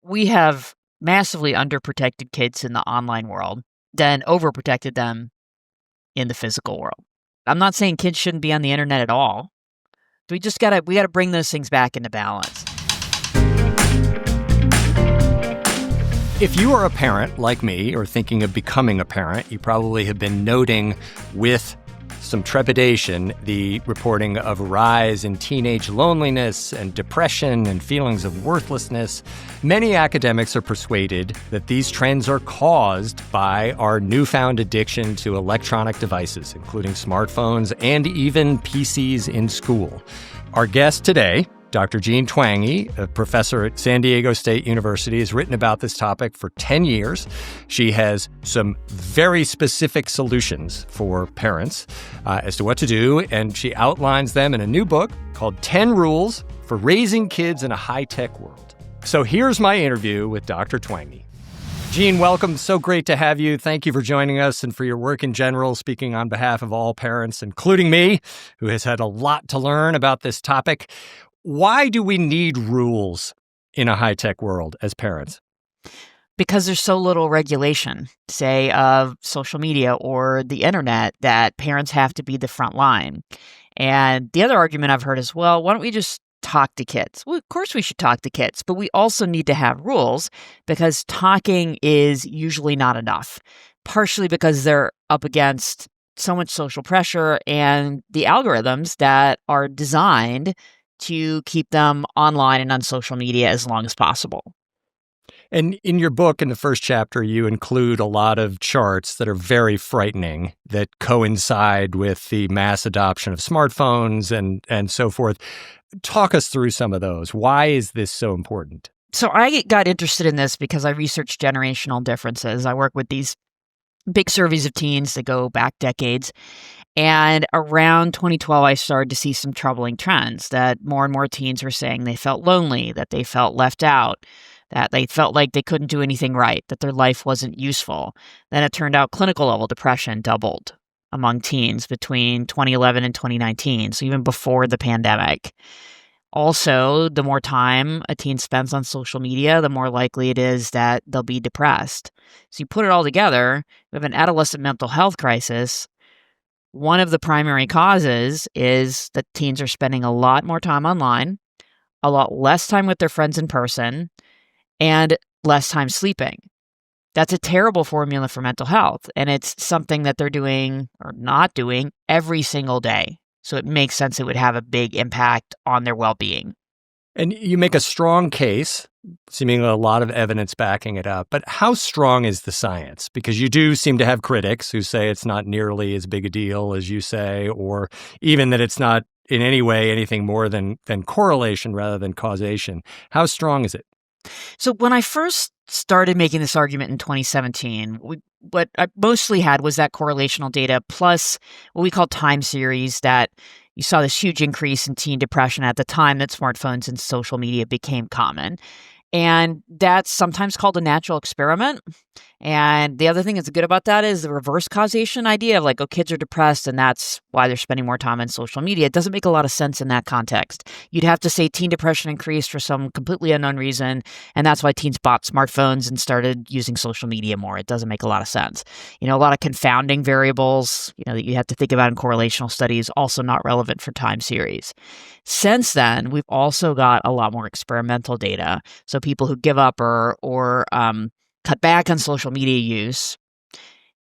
we have massively underprotected kids in the online world, then overprotected them in the physical world. I'm not saying kids shouldn't be on the internet at all. We gotta bring those things back into balance. If you are a parent like me or thinking of becoming a parent, you probably have been noting with some trepidation the reporting of a rise in teenage loneliness and depression and feelings of worthlessness. Many academics are persuaded that these trends are caused by our newfound addiction to electronic devices, including smartphones and even PCs in school. Our guest today, Dr. Jean Twenge, a professor at San Diego State University, has written about this topic for 10 years. She has some very specific solutions for parents as to what to do, and she outlines them in a new book called 10 Rules for Raising Kids in a High-Tech World. So here's my interview with Dr. Twenge. Jean, welcome. So great to have you. Thank you for joining us and for your work in general, speaking on behalf of all parents, including me, who has had a lot to learn about this topic. Why do we need rules in a high-tech world as parents? Because there's so little regulation, say, of social media or the internet, that parents have to be the front line. And the other argument I've heard is, well, why don't we just talk to kids? Well, of course we should talk to kids, but we also need to have rules because talking is usually not enough, partially because they're up against so much social pressure and the algorithms that are designed to keep them online and on social media as long as possible. And in your book, in the first chapter, you include a lot of charts that are very frightening that coincide with the mass adoption of smartphones and so forth. Talk us through some of those. Why is this so important? So I got interested in this because I research generational differences. I work with these big surveys of teens that go back decades. And around 2012, I started to see some troubling trends that more and more teens were saying they felt lonely, that they felt left out, that they felt like they couldn't do anything right, that their life wasn't useful. Then it turned out clinical level depression doubled among teens between 2011 and 2019, so even before the pandemic. Also, the more time a teen spends on social media, the more likely it is that they'll be depressed. So you put it all together, we have an adolescent mental health crisis. One of the primary causes is that teens are spending a lot more time online, a lot less time with their friends in person, and less time sleeping. That's a terrible formula for mental health, and it's something that they're doing or not doing every single day. So it makes sense it would have a big impact on their well-being. And you make a strong case, seemingly a lot of evidence backing it up. But how strong is the science? Because you do seem to have critics who say it's not nearly as big a deal as you say, or even that it's not in any way anything more than correlation rather than causation. How strong is it? So when I first started making this argument in 2017, what I mostly had was that correlational data plus what we call time series, that you saw this huge increase in teen depression at the time that smartphones and social media became common. And that's sometimes called a natural experiment. And the other thing that's good about that is the reverse causation idea of like, oh, kids are depressed and that's why they're spending more time on social media. It doesn't make a lot of sense in that context. You'd have to say teen depression increased for some completely unknown reason, and that's why teens bought smartphones and started using social media more. It doesn't make a lot of sense. A lot of confounding variables, that you have to think about in correlational studies, also not relevant for time series. Since then, we've also got a lot more experimental data. So people who give up or cut back on social media use,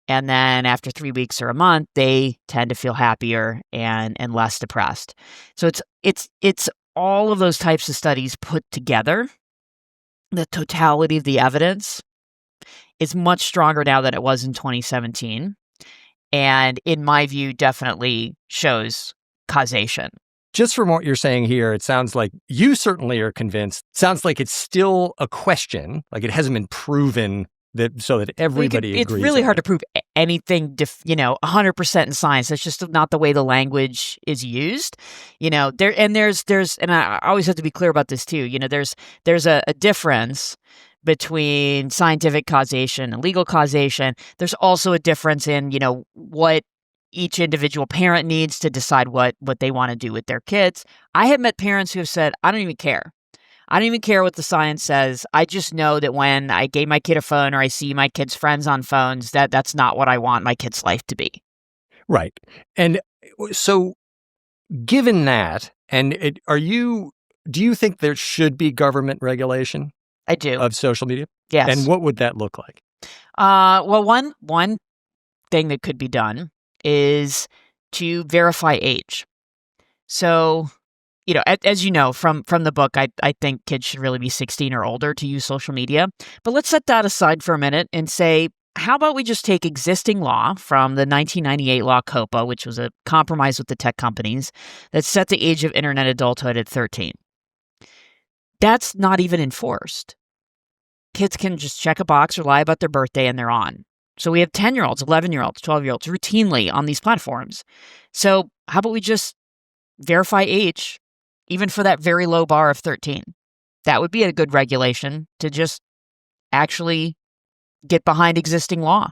and then after 3 weeks or a month, they tend to feel happier and less depressed. So it's all of those types of studies put together. The totality of the evidence is much stronger now than it was in 2017, and in my view, definitely shows causation. Just from what you're saying here, it sounds like you certainly are convinced. Sounds like it's still a question, like it hasn't been proven that so that everybody agrees. It's really hard to prove anything, 100% in science. That's just not the way the language is used. There's, and I always have to be clear about this too. There's a difference between scientific causation and legal causation. There's also a difference in, what each individual parent needs to decide what they want to do with their kids. I have met parents who have said, I don't even care. I don't even care what the science says. I just know that when I gave my kid a phone or I see my kids' friends on phones, that's not what I want my kid's life to be. Right. And so given that, do you think there should be government regulation I do. of social media? And Yes. what would that look like? Well, one thing that could be done is to verify age. So, as you know from the book, I think kids should really be 16 or older to use social media. But let's set that aside for a minute and say, how about we just take existing law from the 1998 law COPA, which was a compromise with the tech companies that set the age of internet adulthood at 13. That's not even enforced. Kids can just check a box or lie about their birthday and they're on. So we have 10-year-olds, 11-year-olds, 12-year-olds routinely on these platforms. So how about we just verify age, even for that very low bar of 13? That would be a good regulation to just actually get behind existing law.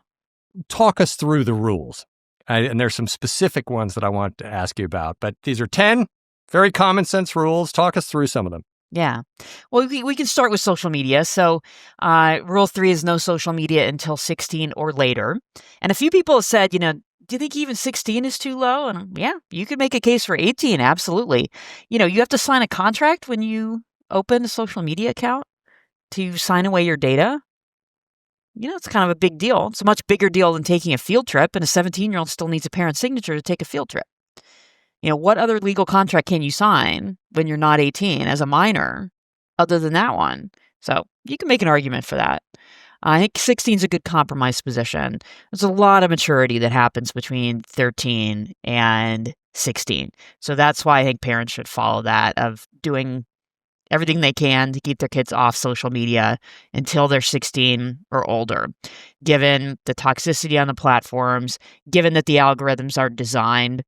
Talk us through the rules. And there's some specific ones that I want to ask you about, but these are 10 very common sense rules. Talk us through some of them. Yeah. Well, we can start with social media. So, rule 3 is no social media until 16 or later. And a few people have said, do you think even 16 is too low? And yeah, you could make a case for 18. Absolutely. You have to sign a contract when you open a social media account to sign away your data. It's kind of a big deal. It's a much bigger deal than taking a field trip. And a 17-year-old still needs a parent's signature to take a field trip. What other legal contract can you sign when you're not 18 as a minor other than that one? So you can make an argument for that. I think 16 is a good compromise position. There's a lot of maturity that happens between 13 and 16. So that's why I think parents should follow that of doing everything they can to keep their kids off social media until they're 16 or older, given the toxicity on the platforms, given that the algorithms are designed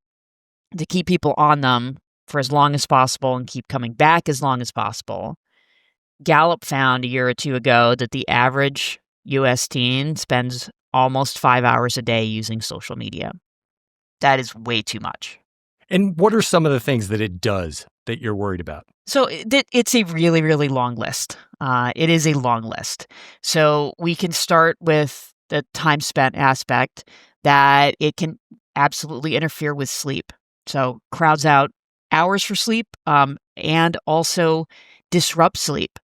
to keep people on them for as long as possible and keep coming back as long as possible. Gallup found a year or two ago that the average U.S. teen spends almost 5 hours a day using social media. That is way too much. And what are some of the things that it does that you're worried about? So it's a really, really long list. It is a long list. So we can start with the time spent aspect, that it can absolutely interfere with sleep. So crowds out hours for sleep, and also disrupt sleep.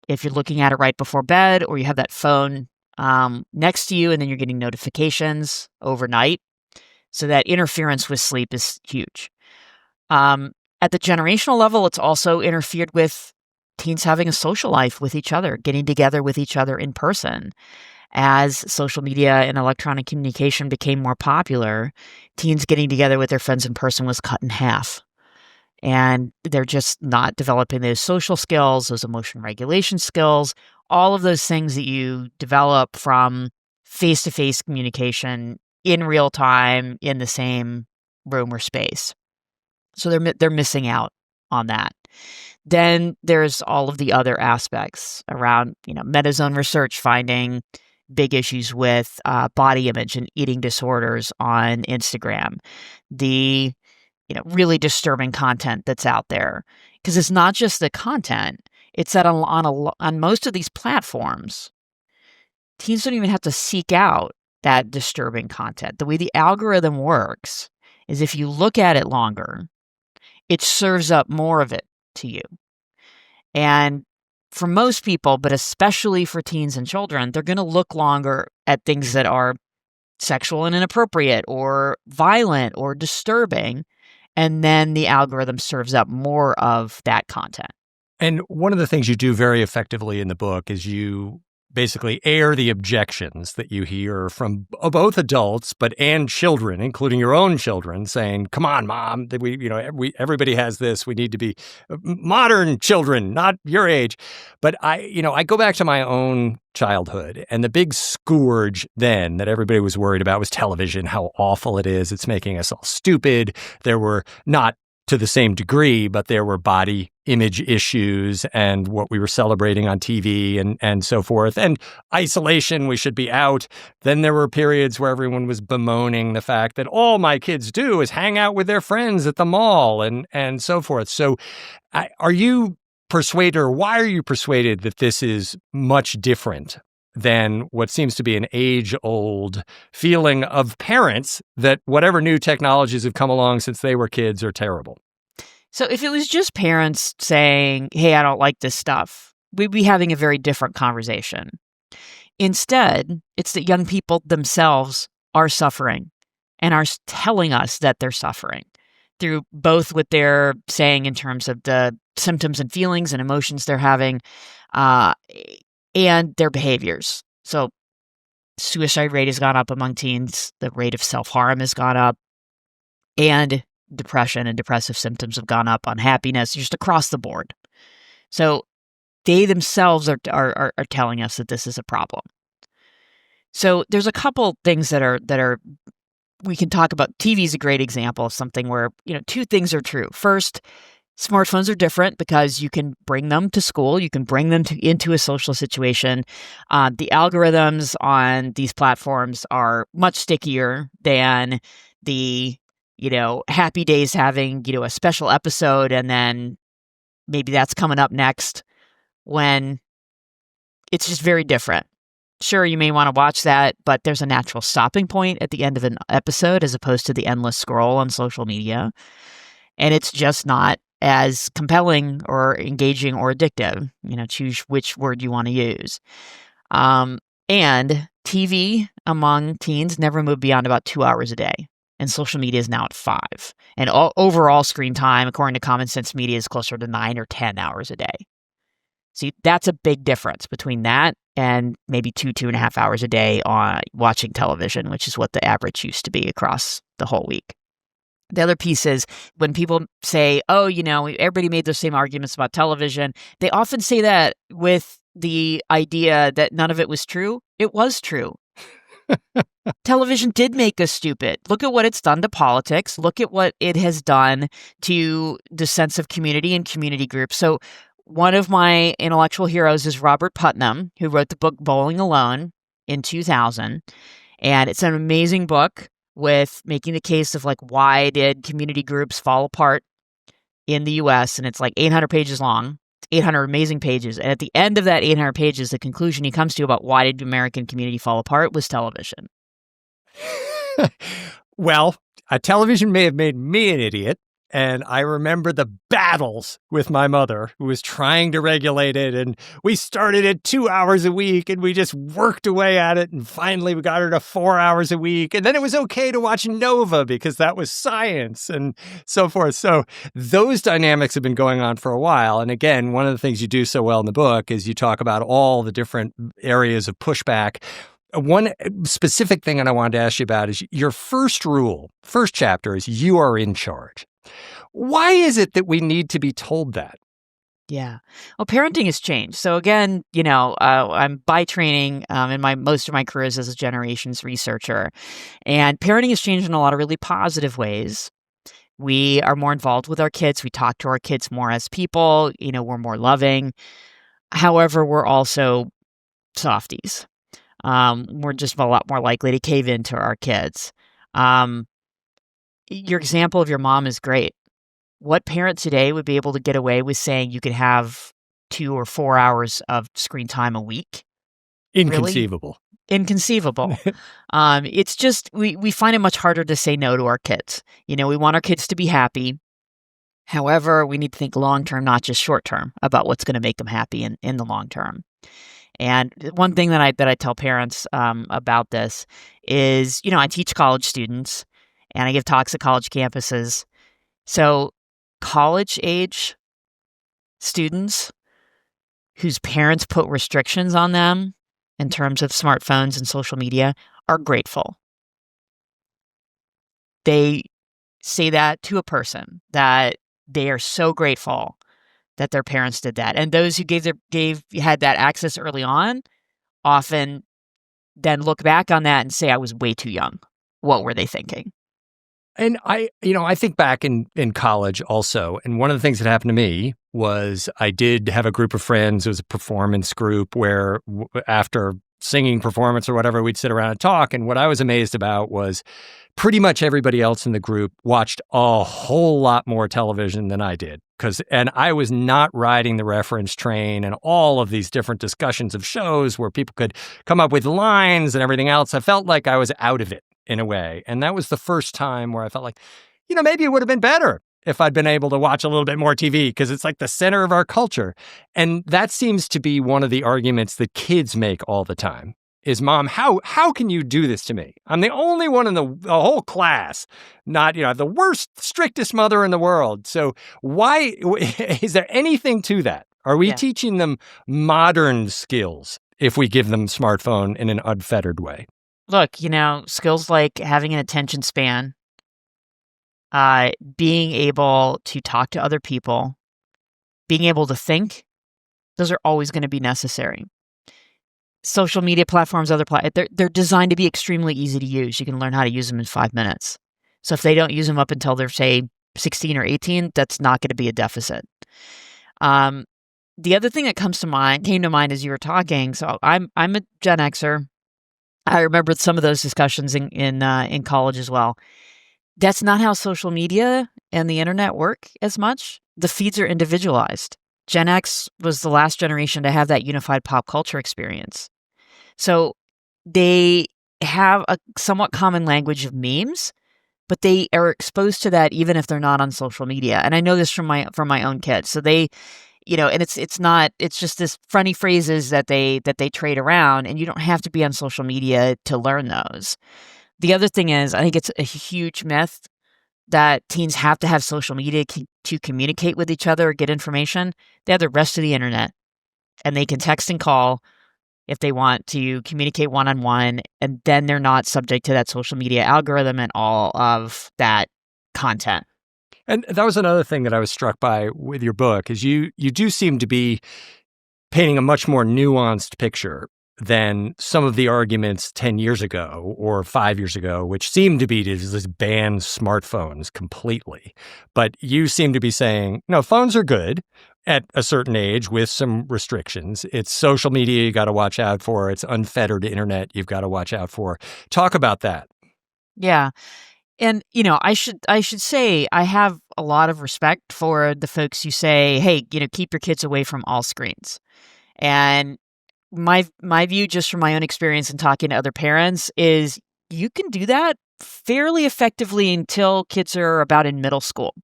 If you're looking at it right before bed, or you have that phone next to you and then you're getting notifications overnight. So that interference with sleep is huge. At the generational level, it's also interfered with teens having a social life with each other, getting together with each other in person. As social media and electronic communication became more popular, teens getting together with their friends in person was cut in half. And they're just not developing those social skills, those emotion regulation skills, all of those things that you develop from face-to-face communication in real time in the same room or space. So they're missing out on that. Then there's all of the other aspects around, Meta's own research finding big issues with body image and eating disorders on Instagram. The really disturbing content that's out there, because it's not just the content; it's that on most of these platforms, teens don't even have to seek out that disturbing content. The way the algorithm works is if you look at it longer, it serves up more of it to you. And for most people, but especially for teens and children, they're going to look longer at things that are sexual and inappropriate or violent or disturbing. And then the algorithm serves up more of that content. And one of the things you do very effectively in the book is you basically air the objections that you hear from both adults and children, including your own children, saying, "Come on, Mom, everybody has this. We need to be modern children, not your age." But I go back to my own childhood, and the big scourge then that everybody was worried about was television, how awful it is. It's making us all stupid. There were not to the same degree, but there were body image issues and what we were celebrating on TV and so forth. And isolation, we should be out. Then there were periods where everyone was bemoaning the fact that all my kids do is hang out with their friends at the mall and so forth. So are you persuaded, or why are you persuaded that this is much different than what seems to be an age-old feeling of parents that whatever new technologies have come along since they were kids are terrible? So if it was just parents saying, hey, I don't like this stuff, we'd be having a very different conversation. Instead, it's that young people themselves are suffering and are telling us that they're suffering through both what they're saying in terms of the symptoms and feelings and emotions they're having, uh, and their behaviors. So suicide rate has gone up among teens. The rate of self-harm has gone up. And depression and depressive symptoms have gone up, unhappiness, just across the board. So they themselves are telling us that this is a problem. So there's a couple things that are we can talk about. TV is a great example of something where, two things are true. First, smartphones are different because you can bring them to school. You can bring them into a social situation. The algorithms on these platforms are much stickier than the, Happy Days having, a special episode, and then maybe that's coming up next, when it's just very different. Sure, you may want to watch that, but there's a natural stopping point at the end of an episode as opposed to the endless scroll on social media. And it's just not as compelling or engaging or addictive. Choose which word you want to use. And TV among teens never moved beyond about 2 hours a day. And social media is now at 5. And overall screen time, according to Common Sense Media, is closer to 9 or 10 hours a day. See, that's a big difference between that and maybe 2.5 hours a day on watching television, which is what the average used to be across the whole week. The other piece is when people say, oh, everybody made those same arguments about television, they often say that with the idea that none of it was true. It was true. Television did make us stupid. Look at what it's done to politics. Look at what it has done to the sense of community and community groups. So one of my intellectual heroes is Robert Putnam, who wrote the book Bowling Alone in 2000. And it's an amazing book with making the case of why did community groups fall apart in the US. And it's 800 pages long. 800 amazing pages. And at the end of that 800 pages, the conclusion he comes to about why did American community fall apart was television. Well, television may have made me an idiot. And I remember the battles with my mother, who was trying to regulate it. And we started at 2 hours a week, and we just worked away at it. And finally, we got her to 4 hours a week. And then it was okay to watch Nova because that was science and so forth. So those dynamics have been going on for a while. And again, one of the things you do so well in the book is you talk about all the different areas of pushback. One specific thing that I wanted to ask you about is your first chapter is you are in charge. Why is it that we need to be told that? Yeah. Well, parenting has changed. So again, I'm by training in most of my career as a generations researcher. And parenting has changed in a lot of really positive ways. We are more involved with our kids. We talk to our kids more as people. We're more loving. However, we're also softies. We're just a lot more likely to cave into our kids. Your example of your mom is great. What parent today would be able to get away with saying you could have 2 or 4 hours of screen time a week? Inconceivable. Really? Inconceivable. It's just, we find it much harder to say no to our kids. We want our kids to be happy. However, we need to think long-term, not just short-term, about what's going to make them happy in the long term. And one thing that I tell parents about this is, I teach college students and I give talks at college campuses. So college age students whose parents put restrictions on them in terms of smartphones and social media are grateful. They say that to a person, that they are so grateful that their parents did that. And those who had that access early on often then look back on that and say, I was way too young. What were they thinking? And I think back in college also, and one of the things that happened to me was I did have a group of friends. It was a performance group where after singing performance or whatever, we'd sit around and talk. And what I was amazed about was pretty much everybody else in the group watched a whole lot more television than I did. And I was not riding the reference train and all of these different discussions of shows where people could come up with lines and everything else. I felt like I was out of it in a way. And that was the first time where I felt like, maybe it would have been better if I'd been able to watch a little bit more TV, because it's like the center of our culture. And that seems to be one of the arguments that kids make all the time is, Mom, how can you do this to me? I'm the only one in the whole class, not, the worst, strictest mother in the world. So why is there anything to that? Are we teaching them modern skills if we give them smartphone in an unfettered way? Look, skills like having an attention span, being able to talk to other people, being able to think, those are always going to be necessary. Social media platforms, they're designed to be extremely easy to use. You can learn how to use them in 5 minutes. So if they don't use them up until they're, say, 16 or 18, that's not going to be a deficit. The other thing that came to mind as you were talking, so I'm a Gen Xer. I remember some of those discussions in college as well. That's not how social media and the internet work as much. The feeds are individualized. Gen X was the last generation to have that unified pop culture experience. So they have a somewhat common language of memes, but they are exposed to that even if they're not on social media. And I know this from my own kids. So they, and it's just this funny phrases that they trade around, and you don't have to be on social media to learn those. The other thing is, I think it's a huge myth that teens have to have social media to communicate with each other or get information. They have the rest of the internet, and they can text and call if they want to communicate one-on-one, and then they're not subject to that social media algorithm and all of that content. And that was another thing that I was struck by with your book, is you do seem to be painting a much more nuanced picture than some of the arguments 10 years ago or 5 years ago, which seemed to be to just ban smartphones completely. But you seem to be saying, no, phones are good at a certain age with some restrictions. It's social media you got to watch out for. It's unfettered internet you've got to watch out for. Talk about that. Yeah. And, I should say I have a lot of respect for the folks who say, hey, keep your kids away from all screens. And my view, just from my own experience and talking to other parents, is you can do that fairly effectively until kids are about in middle school.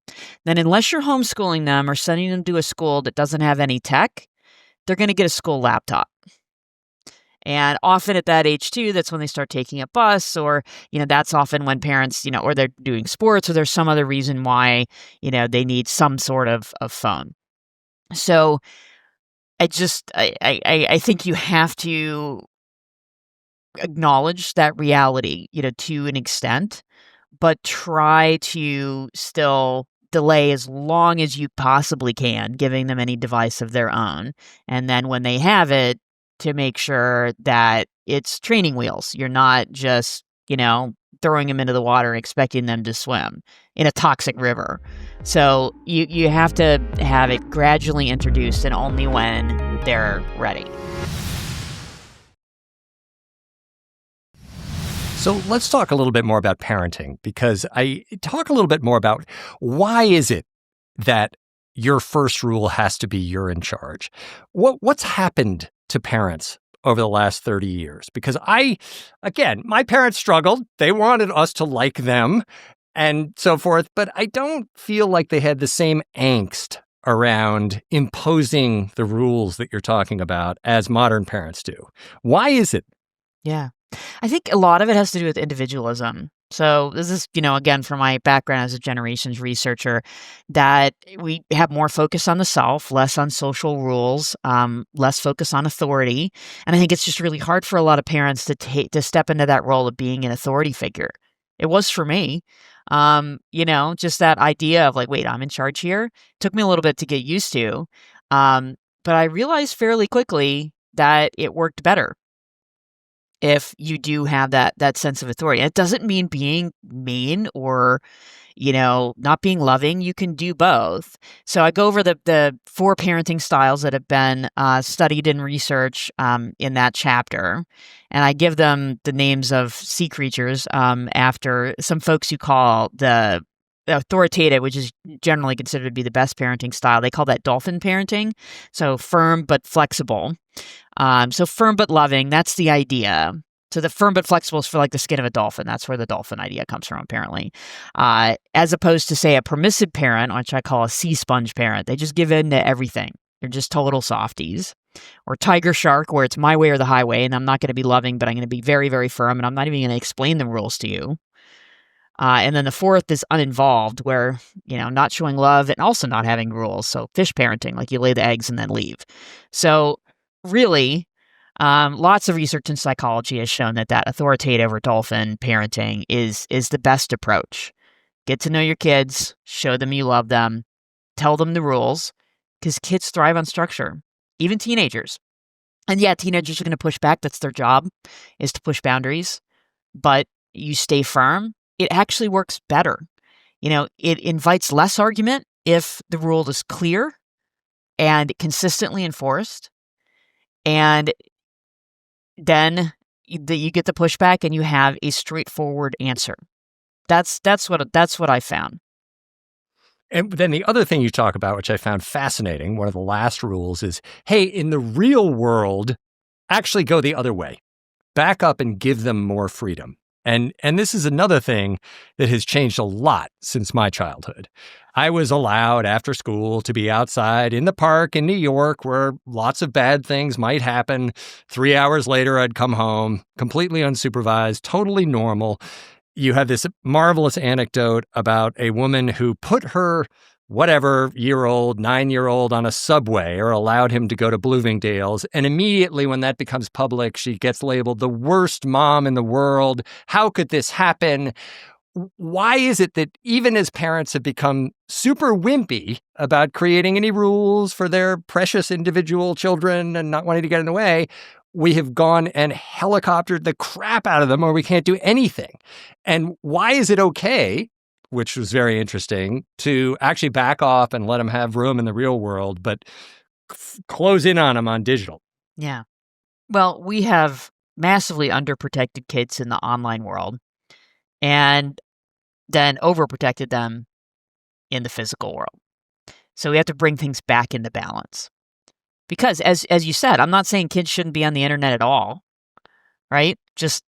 Then unless you're homeschooling them or sending them to a school that doesn't have any tech, they're going to get a school laptop. And often at that age too, that's when they start taking a bus, or, that's often when parents, or they're doing sports, or there's some other reason why, they need some sort of phone. So I think you have to acknowledge that reality, to an extent, but try to still delay as long as you possibly can, giving them any device of their own. And then when they have it, to make sure that it's training wheels. You're not just, throwing them into the water and expecting them to swim in a toxic river. So you have to have it gradually introduced, and only when they're ready. So let's talk a little bit more about parenting, because I talk a little bit more about why is it that your first rule has to be you're in charge? What's happened to parents over the last 30 years? Because my parents struggled. They wanted us to like them and so forth, but I don't feel like they had the same angst around imposing the rules that you're talking about as modern parents do. Why is it? Yeah. I think a lot of it has to do with individualism. So this is, again, from my background as a generations researcher, that we have more focus on the self, less on social rules, less focus on authority. And I think it's just really hard for a lot of parents to step into that role of being an authority figure. It was for me. Just that idea of like, wait, I'm in charge here. Took me a little bit to get used to. But I realized fairly quickly that it worked better. if you do have that sense of authority. It doesn't mean being mean or, not being loving. You can do both. So I go over the 4 parenting styles that have been studied in research in that chapter, and I give them the names of sea creatures after some folks who call the authoritative, which is generally considered to be the best parenting style. They call that dolphin parenting. So firm but flexible. So firm but loving, that's the idea. So the firm but flexible is for like the skin of a dolphin. That's where the dolphin idea comes from, apparently. As opposed to, say, a permissive parent, which I call a sea sponge parent. They just give in to everything. They're just total softies. Or tiger shark, where it's my way or the highway, and I'm not going to be loving, but I'm going to be very, very firm, and I'm not even going to explain the rules to you. And then the 4th is uninvolved, where, not showing love and also not having rules. So fish parenting, like you lay the eggs and then leave. So really, lots of research in psychology has shown that authoritative or dolphin parenting is the best approach. Get to know your kids, show them you love them, tell them the rules, because kids thrive on structure, even teenagers. And yeah, teenagers are going to push back. That's their job, is to push boundaries. But you stay firm. It actually works better. It invites less argument if the rule is clear and consistently enforced. And then you get the pushback and you have a straightforward answer. That's what I found. And then the other thing you talk about, which I found fascinating, one of the last rules is, hey, in the real world, actually go the other way. Back up and give them more freedom. And this is another thing that has changed a lot since my childhood. I was allowed after school to be outside in the park in New York where lots of bad things might happen. 3 hours later, I'd come home, completely unsupervised, totally normal. You have this marvelous anecdote about a woman who put her 9-year-old on a subway, or allowed him to go to Bloomingdale's. And immediately when that becomes public, she gets labeled the worst mom in the world. How could this happen? Why is it that even as parents have become super wimpy about creating any rules for their precious individual children and not wanting to get in the way, we have gone and helicoptered the crap out of them, or we can't do anything? And why is it okay, which was very interesting, to actually back off and let them have room in the real world, but close in on them on digital? Yeah. Well, we have massively underprotected kids in the online world, and then overprotected them in the physical world. So we have to bring things back into balance. Because as you said, I'm not saying kids shouldn't be on the internet at all, right?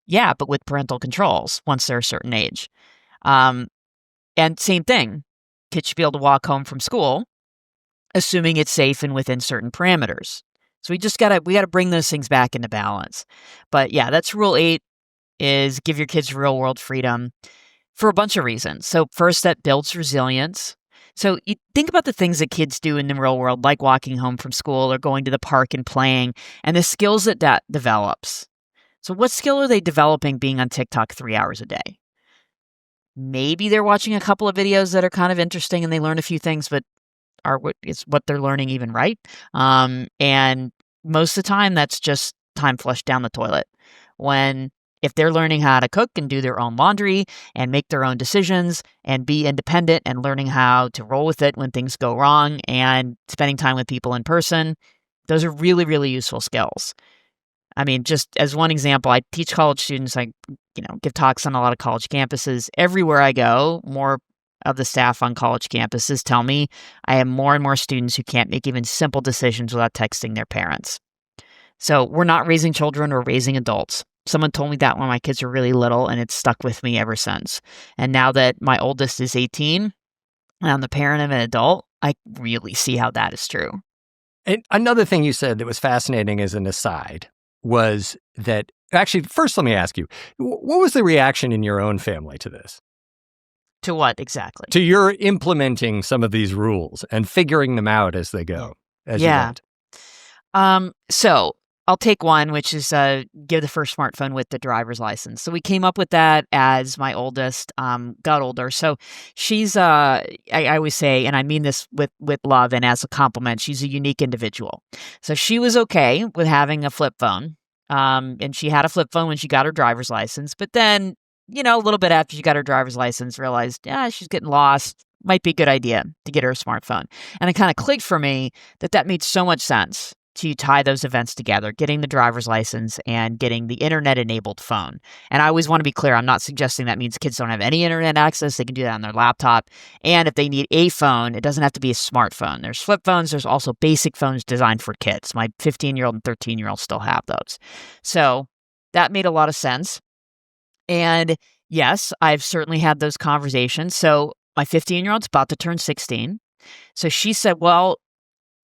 But with parental controls once they're a certain age. And same thing, kids should be able to walk home from school, assuming it's safe and within certain parameters. So we gotta bring those things back into balance. But yeah, that's rule 8, is give your kids real world freedom for a bunch of reasons. So first, that builds resilience. So you think about the things that kids do in the real world, like walking home from school or going to the park and playing, and the skills that develops. So what skill are they developing being on TikTok 3 hours a day? Maybe they're watching a couple of videos that are kind of interesting and they learn a few things, but is what they're learning even right? And most of the time, that's just time flushed down the toilet. If they're learning how to cook and do their own laundry and make their own decisions and be independent and learning how to roll with it when things go wrong and spending time with people in person, those are really, really useful skills. I mean, just as one example, I teach college students. I, give talks on a lot of college campuses. Everywhere I go, more of the staff on college campuses tell me I have more and more students who can't make even simple decisions without texting their parents. So we're not raising children, we're raising adults. Someone told me that when my kids were really little, and it's stuck with me ever since. And now that my oldest is 18 and I'm the parent of an adult, I really see how that is true. And another thing you said that was fascinating as an aside was that, actually, first let me ask you, what was the reaction in your own family to this? To what exactly? To your implementing some of these rules and figuring them out as they go, as you went. So I'll take one, which is give the first smartphone with the driver's license. So we came up with that as my oldest got older. So she's, I always say, and I mean this with love and as a compliment, she's a unique individual. So she was okay with having a flip phone. And she had a flip phone when she got her driver's license. But then, a little bit after she got her driver's license, realized, she's getting lost. Might be a good idea to get her a smartphone. And it kind of clicked for me that made so much sense to tie those events together, getting the driver's license and getting the internet-enabled phone. And I always want to be clear, I'm not suggesting that means kids don't have any internet access. They can do that on their laptop. And if they need a phone, it doesn't have to be a smartphone. There's flip phones. There's also basic phones designed for kids. My 15-year-old and 13-year-old still have those. So that made a lot of sense. And yes, I've certainly had those conversations. So my 15-year-old's about to turn 16. So she said, well,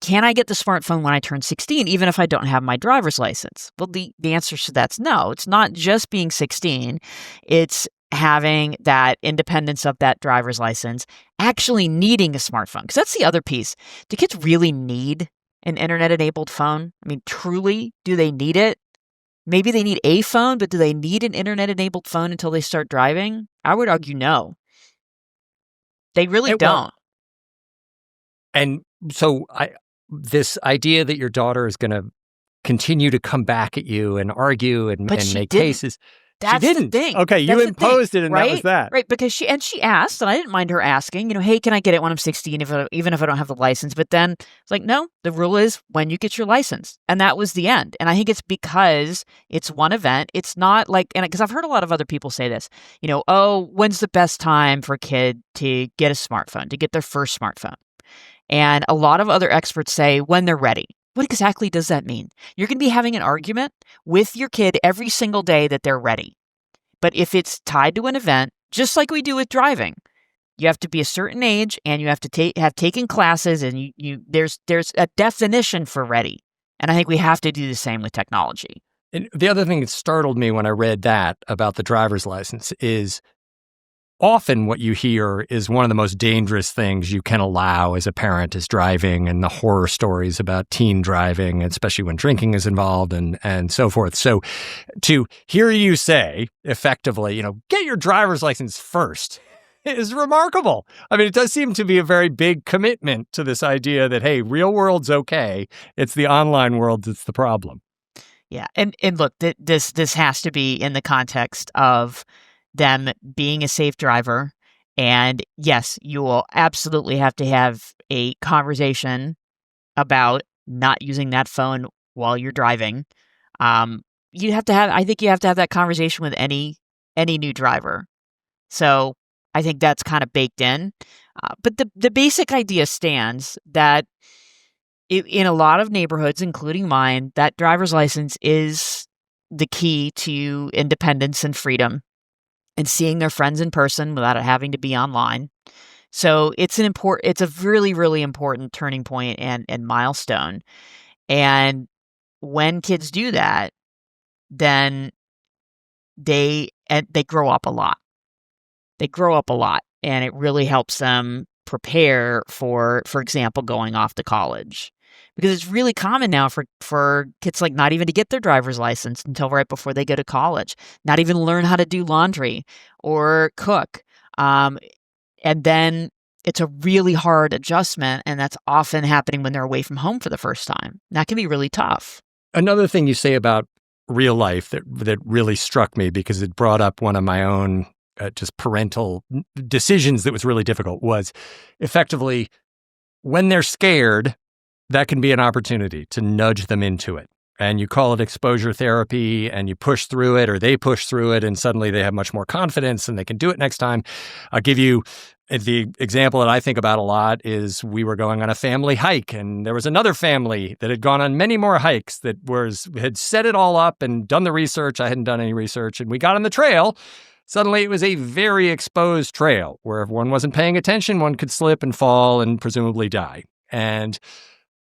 can I get the smartphone when I turn 16, even if I don't have my driver's license? Well, the answer to that's no. It's not just being 16. It's having that independence of that driver's license, actually needing a smartphone. Because that's the other piece. Do kids really need an internet-enabled phone? I mean, truly, do they need it? Maybe they need a phone, but do they need an internet-enabled phone until they start driving? I would argue no. They really don't. And so this idea that your daughter is going to continue to come back at you and argue and make cases. That's she didn't. The thing. Okay, you imposed it, and right? that was that. Right, because she asked, and I didn't mind her asking, hey, can I get it when I'm 16, even if I don't have the license? But then it's like, no, the rule is when you get your license. And that was the end. And I think it's because it's one event. It's not like, and because I've heard a lot of other people say this, when's the best time for a kid to get a smartphone, to get their first smartphone? And a lot of other experts say when they're ready. What exactly does that mean? You're going to be having an argument with your kid every single day that they're ready. But if it's tied to an event, just like we do with driving, you have to be a certain age and you have to have taken classes, and there's a definition for ready. And I think we have to do the same with technology. And the other thing that startled me when I read that about the driver's license is often what you hear is one of the most dangerous things you can allow as a parent is driving, and the horror stories about teen driving, especially when drinking is involved and so forth. So to hear you say effectively, get your driver's license first is remarkable. I mean, it does seem to be a very big commitment to this idea that, hey, real world's okay. It's the online world that's the problem. Yeah. And look, this has to be in the context of them being a safe driver. And yes, you will absolutely have to have a conversation about not using that phone while you're driving. I think you have to have that conversation with any new driver. So I think that's kind of baked in. But the basic idea stands that in a lot of neighborhoods, including mine, that driver's license is the key to independence and freedom, and seeing their friends in person without it having to be online. So it's a really, really important turning point and milestone. And when kids do that, then they grow up a lot. They grow up a lot, and it really helps them prepare for example, going off to college. Because it's really common now for kids not even to get their driver's license until right before they go to college, not even learn how to do laundry or cook. And then it's a really hard adjustment, and that's often happening when they're away from home for the first time. That can be really tough. Another thing you say about real life that really struck me, because it brought up one of my own just parental decisions that was really difficult, was effectively when they're scared, that can be an opportunity to nudge them into it. And you call it exposure therapy, and you push through it, or they push through it, and suddenly they have much more confidence and they can do it next time. I'll give you the example that I think about a lot is we were going on a family hike, and there was another family that had gone on many more hikes that had set it all up and done the research. I hadn't done any research, and we got on the trail. Suddenly it was a very exposed trail where if one wasn't paying attention, one could slip and fall and presumably die. And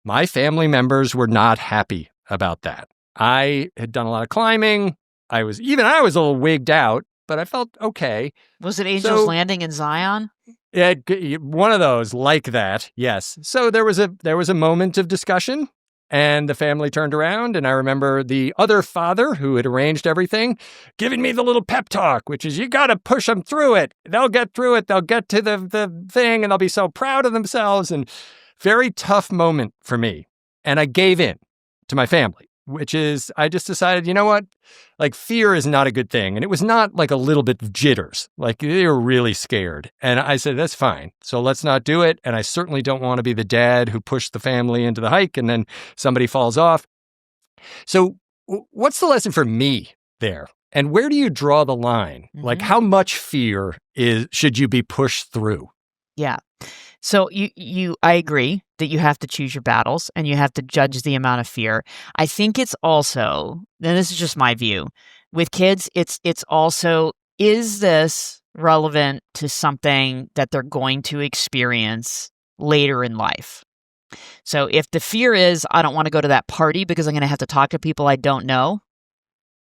my family members were not happy about that. I had done a lot of climbing. I was a little wigged out, but I felt okay. Was it Angel's Landing in Zion? Yeah, one of those like that. Yes. So there was a moment of discussion, and the family turned around, and I remember the other father who had arranged everything giving me the little pep talk, which is, you got to push them through it. They'll get through it. They'll get to the thing, and they'll be so proud of themselves. And very tough moment for me. And I gave in to my family which is I just decided, you know what? Like fear is not a good thing. And it was not like a little bit of jitters. Like they were really scared. And I said, that's fine. So let's not do it. And I certainly don't want to be the dad who pushed the family into the hike and then somebody falls off. So what's the lesson for me there? And where do you draw the line? Like how much fear should you be pushed through? Yeah. So I agree that you have to choose your battles and you have to judge the amount of fear. I think it's also, and this is just my view, with kids, it's also, is this relevant to something that they're going to experience later in life? So if the fear is, I don't want to go to that party because I'm going to have to talk to people I don't know,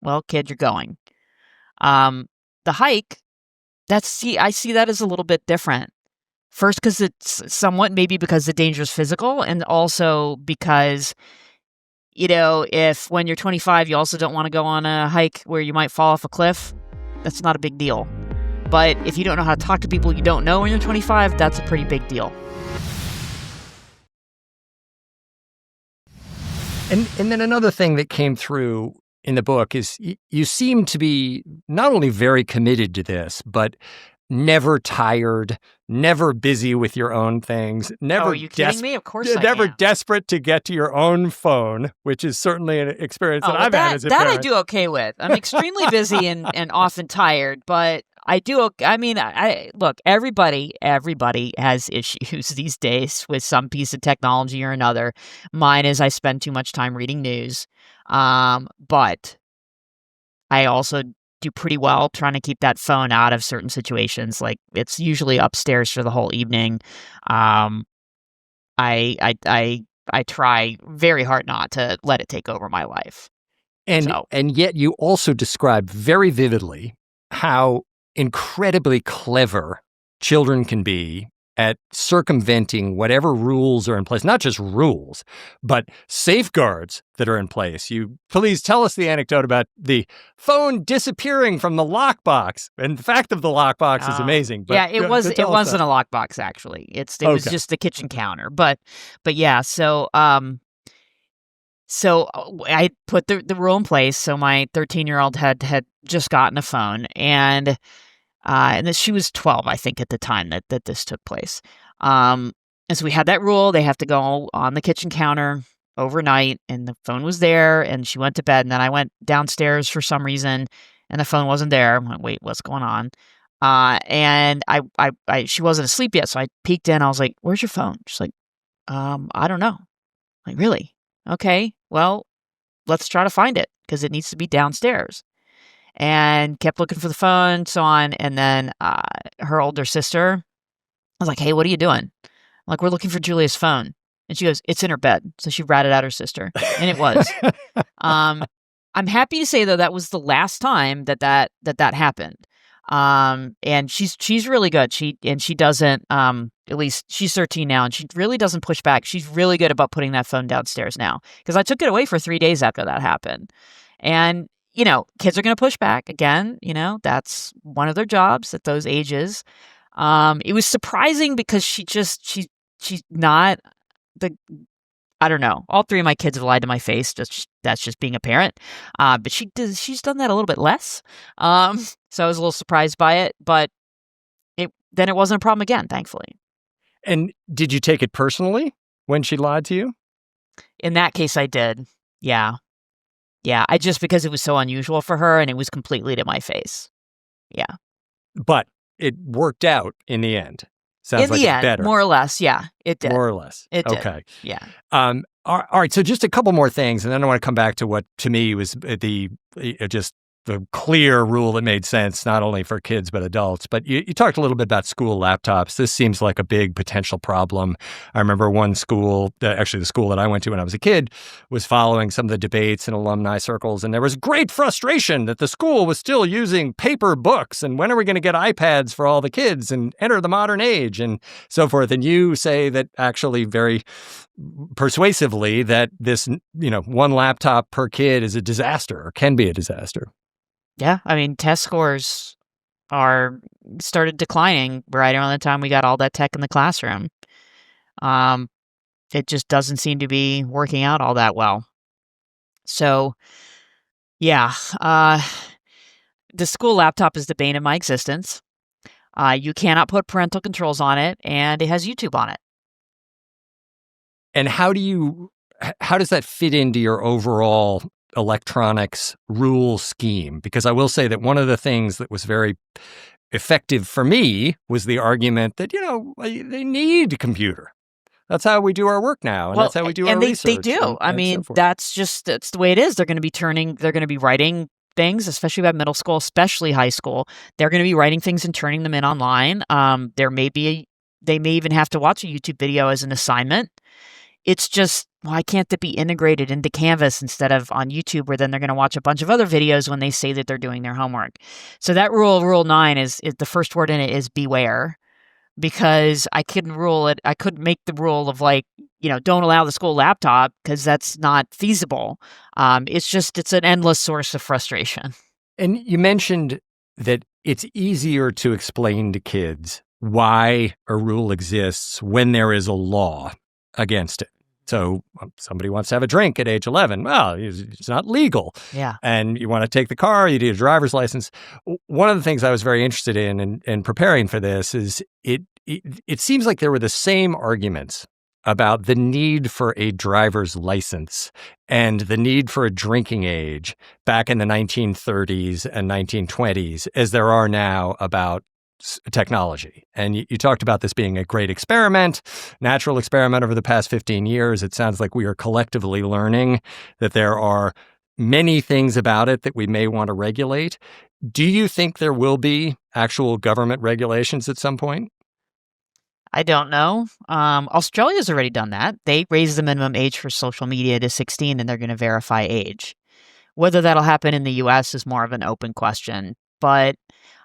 well, kid, you're going. The hike, I see that as a little bit different. First, because it's somewhat maybe because the danger is physical, and also because, if when you're 25, you also don't want to go on a hike where you might fall off a cliff, that's not a big deal. But if you don't know how to talk to people you don't know when you're 25, that's a pretty big deal. And then another thing that came through in the book is you seem to be not only very committed to this, but never tired, never busy with your own things, never are you kidding me? Of course I never am. desperate to get to your own phone, which is certainly an experience that I've had as a parent. That I do okay with. I'm extremely busy and often tired, but I do. I mean, I look. Everybody has issues these days with some piece of technology or another. Mine is I spend too much time reading news, but I also do pretty well trying to keep that phone out of certain situations. Like it's usually upstairs for the whole evening. I try very hard not to let it take over my life. And yet you also describe very vividly how incredibly clever children can be at circumventing whatever rules are in place, not just rules, but safeguards that are in place. You please tell us the anecdote about the phone disappearing from the lockbox. And the fact of the lockbox is amazing. But yeah, it wasn't a lockbox actually. It was just the kitchen counter. But yeah, so I put the rule in place. So my 13-year-old had just gotten a phone, and she was 12, I think, at the time that this took place. And so we had that rule. They have to go on the kitchen counter overnight, and the phone was there, and she went to bed. And then I went downstairs for some reason, and the phone wasn't there. I went, wait, what's going on? And she wasn't asleep yet. So I peeked in. I was like, where's your phone? She's like, I don't know. I'm like, really? Okay, well, let's try to find it because it needs to be downstairs. And kept looking for the phone, so on. And then her older sister, I was like, hey, what are you doing? I'm like, we're looking for Julia's phone. And she goes, it's in her bed. So she ratted out her sister. And it was. I'm happy to say, though, that was the last time that happened. And she's really good. She doesn't, at least she's 13 now, and she really doesn't push back. She's really good about putting that phone downstairs now. Because I took it away for 3 days after that happened. And kids are going to push back again. That's one of their jobs at those ages. It was surprising because she's not I don't know. All three of my kids have lied to my face. That's just being a parent. But she's done that a little bit less. So I was a little surprised by it, but then it wasn't a problem again, thankfully. And did you take it personally when she lied to you? In that case, I did. Yeah. Yeah, because it was so unusual for her and it was completely to my face. Yeah. But it worked out in the end. Sounds in like the it's end, better. More or less, yeah, it did. More or less. It did. Okay. Yeah. All right, so just a couple more things, and then I want to come back to what, to me, was just the clear rule that made sense, not only for kids, but adults. But you talked a little bit about school laptops. This seems like a big potential problem. I remember one school, actually the school that I went to when I was a kid, was following some of the debates in alumni circles, and there was great frustration that the school was still using paper books, and when are we going to get iPads for all the kids and enter the modern age, and so forth. And you say that actually very persuasively that this, one laptop per kid is a disaster, or can be a disaster. Yeah, I mean, test scores started declining right around the time we got all that tech in the classroom. It just doesn't seem to be working out all that well. So, yeah, the school laptop is the bane of my existence. You cannot put parental controls on it, and it has YouTube on it. And how does that fit into your overall electronics rule scheme? Because I will say that one of the things that was very effective for me was the argument that, they need a computer. That's how we do our work now, and Well, that's how we do and our research. they do. I and so mean, forth. that's the way it is. They're going to be writing things, especially about middle school, especially high school. They're going to be writing things and turning them in online. They may even have to watch a YouTube video as an assignment. It's just, why can't that be integrated into Canvas instead of on YouTube, where then they're going to watch a bunch of other videos when they say that they're doing their homework? So that rule 9 is the first word in it is beware, because I couldn't rule it. I couldn't make the rule of don't allow the school laptop, because that's not feasible. It's an endless source of frustration. And you mentioned that it's easier to explain to kids why a rule exists when there is a law against it. So somebody wants to have a drink at age 11. Well, it's not legal. Yeah. And you want to take the car, you need a driver's license. One of the things I was very interested in preparing for this is it seems like there were the same arguments about the need for a driver's license and the need for a drinking age back in the 1930s and 1920s as there are now about technology. And you talked about this being a great experiment, natural experiment over the past 15 years. It sounds like we are collectively learning that there are many things about it that we may want to regulate. Do you think there will be actual government regulations at some point? I don't know. Australia's already done that. They raised the minimum age for social media to 16, and they're going to verify age. Whether that'll happen in the U.S. is more of an open question. But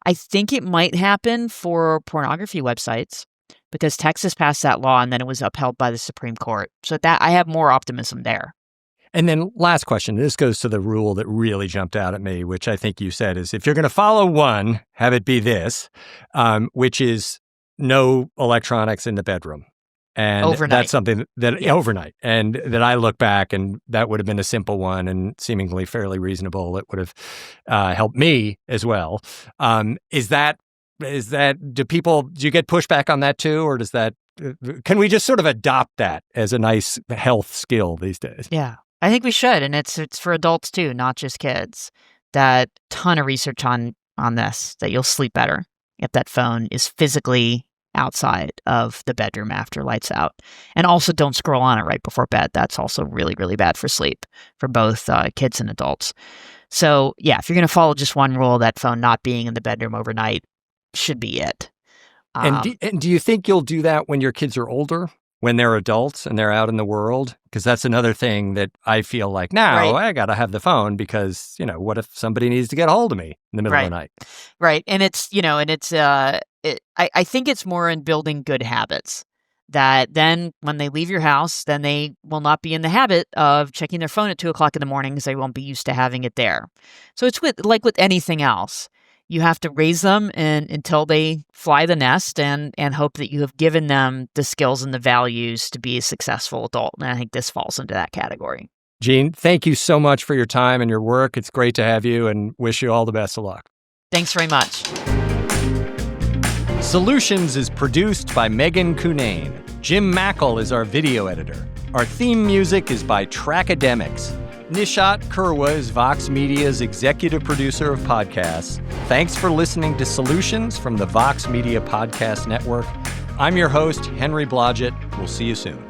I think it might happen for pornography websites, because Texas passed that law and then it was upheld by the Supreme Court. So that I have more optimism there. And then last question, this goes to the rule that really jumped out at me, which I think you said is, if you're going to follow one, have it be this, which is no electronics in the bedroom. And Overnight. That's something that overnight, and that I look back, and that would have been a simple one and seemingly fairly reasonable. It would have helped me as well. Do you get pushback on that too? Or can we just sort of adopt that as a nice health skill these days? Yeah, I think we should. And it's for adults too, not just kids. That ton of research on this, that you'll sleep better if that phone is physically outside of the bedroom after lights out. And also, don't scroll on it right before bed. That's also really, really bad for sleep for both kids and adults. So yeah, if you're going to follow just one rule, that phone not being in the bedroom overnight should be it. And do you think you'll do that when your kids are older, when they're adults and they're out in the world? Because that's another thing that I feel like now, right, I got to have the phone because, what if somebody needs to get a hold of me in the middle of the night? Right. And I think it's more in building good habits, that then when they leave your house, then they will not be in the habit of checking their phone at 2:00 in the morning, because they won't be used to having it there. So it's with anything else. You have to raise them until they fly the nest, and hope that you have given them the skills and the values to be a successful adult. And I think this falls into that category. Jean, thank you so much for your time and your work. It's great to have you, and wish you all the best of luck. Thanks very much. Solutions is produced by Megan Cunane. Jim Mackle is our video editor. Our theme music is by Trackademics. Nishat Kurwa is Vox Media's executive producer of podcasts. Thanks for listening to Solutions from the Vox Media Podcast Network. I'm your host, Henry Blodgett. We'll see you soon.